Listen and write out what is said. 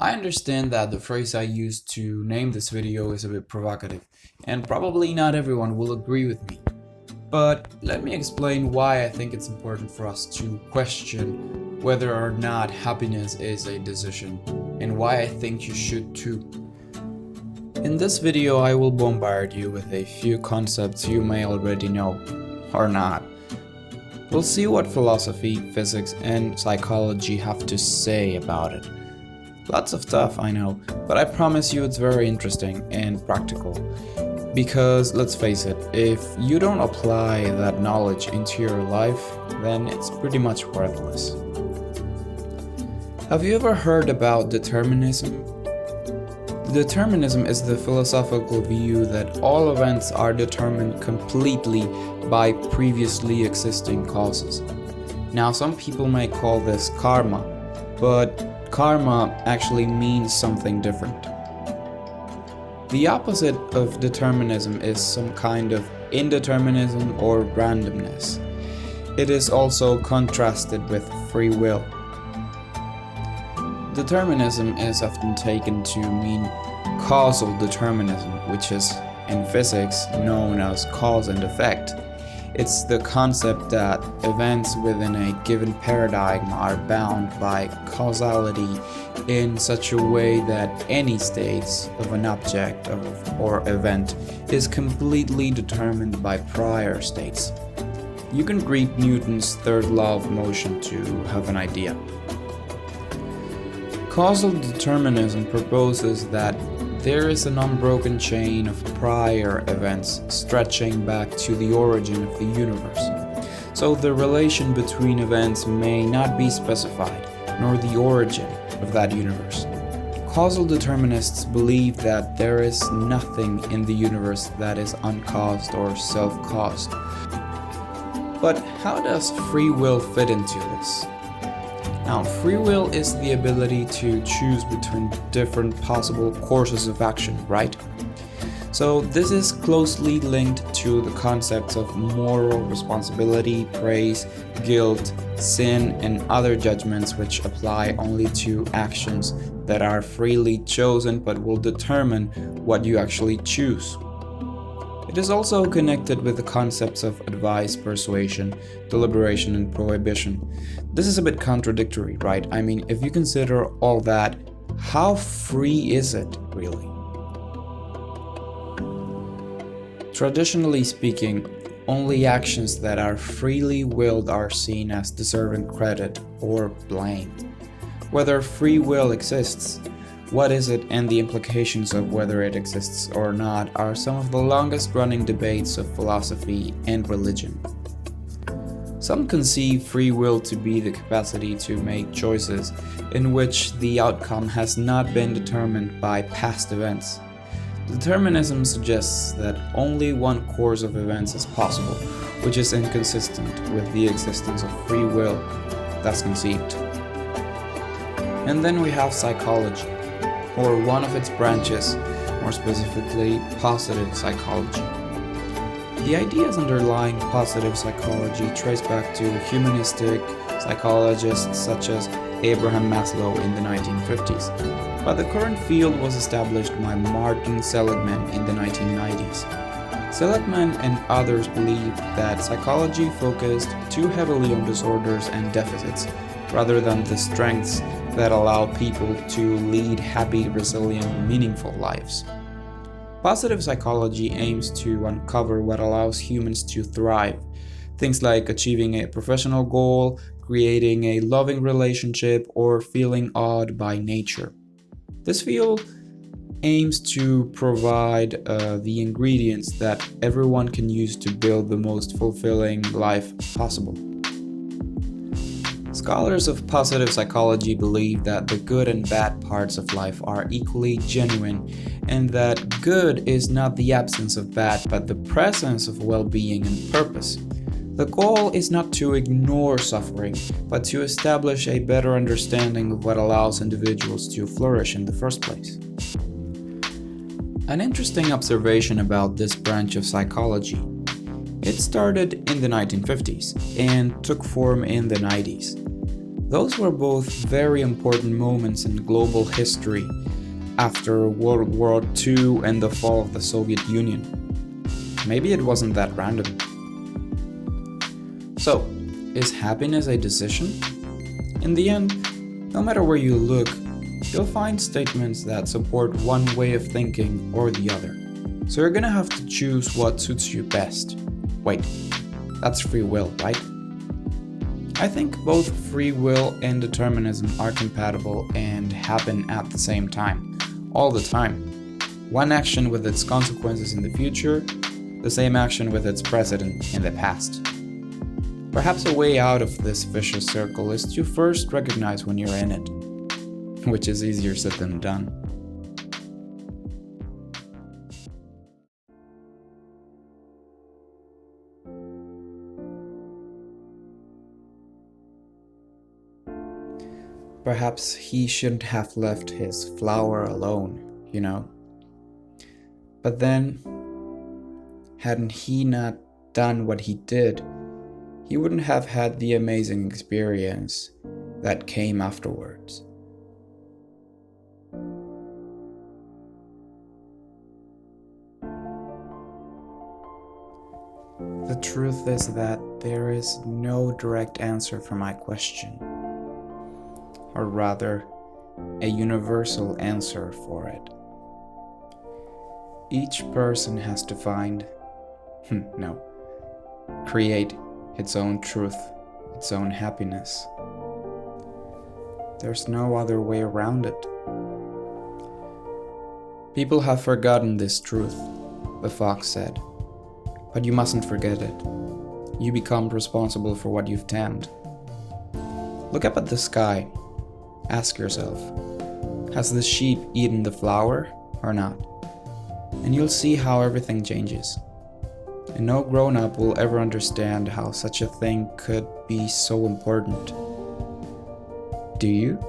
I understand that the phrase I used to name this video is a bit provocative, and probably not everyone will agree with me. But let me explain why I think it's important for us to question whether or not happiness is a decision, and why I think you should too. In this video, I will bombard you with a few concepts you may already know, or not. We'll see what philosophy, physics, and psychology have to say about it. Lots of stuff, I know, but I promise you it's very interesting and practical. Because, let's face it, if you don't apply that knowledge into your life, then it's pretty much worthless. Have you ever heard about determinism? Determinism is the philosophical view that all events are determined completely by previously existing causes. Now, some people may call this karma, but karma actually means something different. The opposite of determinism is some kind of indeterminism or randomness. It is also contrasted with free will. Determinism is often taken to mean causal determinism, which is in physics known as cause and effect. It's the concept that events within a given paradigm are bound by causality in such a way that any states of an object or event is completely determined by prior states. You can read Newton's third law of motion to have an idea. Causal determinism proposes that there is an unbroken chain of prior events stretching back to the origin of the universe. So the relation between events may not be specified, nor the origin of that universe. Causal determinists believe that there is nothing in the universe that is uncaused or self-caused. But how does free will fit into this? Now, free will is the ability to choose between different possible courses of action, right? So this is closely linked to the concepts of moral responsibility, praise, guilt, sin, and other judgments which apply only to actions that are freely chosen but will determine what you actually choose. It is also connected with the concepts of advice, persuasion, deliberation, and prohibition. This is a bit contradictory, right? I mean, if you consider all that, how free is it, really? Traditionally speaking, only actions that are freely willed are seen as deserving credit or blame. Whether free will exists, what is it, and the implications of whether it exists or not are some of the longest running debates of philosophy and religion. Some conceive free will to be the capacity to make choices in which the outcome has not been determined by past events. Determinism suggests that only one course of events is possible, which is inconsistent with the existence of free will that's conceived. And then we have psychology, or one of its branches, more specifically positive psychology. The ideas underlying positive psychology trace back to humanistic psychologists such as Abraham Maslow in the 1950s, but the current field was established by Martin Seligman in the 1990s. Seligman and others believed that psychology focused too heavily on disorders and deficits, rather than the strengths that allow people to lead happy, resilient, meaningful lives. Positive psychology aims to uncover what allows humans to thrive. Things like achieving a professional goal, creating a loving relationship, or feeling awed by nature. This field aims to provide the ingredients that everyone can use to build the most fulfilling life possible. Scholars of positive psychology believe that the good and bad parts of life are equally genuine, and that good is not the absence of bad, but the presence of well-being and purpose. The goal is not to ignore suffering, but to establish a better understanding of what allows individuals to flourish in the first place. An interesting observation about this branch of psychology. It started in the 1950s and took form in the 90s. Those were both very important moments in global history after World War II and the fall of the Soviet Union. Maybe it wasn't that random. So, is happiness a decision? In the end, no matter where you look, you'll find statements that support one way of thinking or the other. So you're gonna have to choose what suits you best. Wait, that's free will, right? I think both free will and determinism are compatible and happen at the same time, all the time. One action with its consequences in the future, the same action with its precedent in the past. Perhaps a way out of this vicious circle is to first recognize when you're in it, which is easier said than done. Perhaps he shouldn't have left his flower alone, you know. But then, hadn't he not done what he did, he wouldn't have had the amazing experience that came afterwards. The truth is that there is no direct answer for my question, or rather, a universal answer for it. Each person has to find, create its own truth, its own happiness. There's no other way around it. People have forgotten this truth, the fox said, but you mustn't forget it. You become responsible for what you've tamed. Look up at the sky. Ask yourself, has the sheep eaten the flower or not? And you'll see how everything changes. And no grown-up will ever understand how such a thing could be so important. Do you?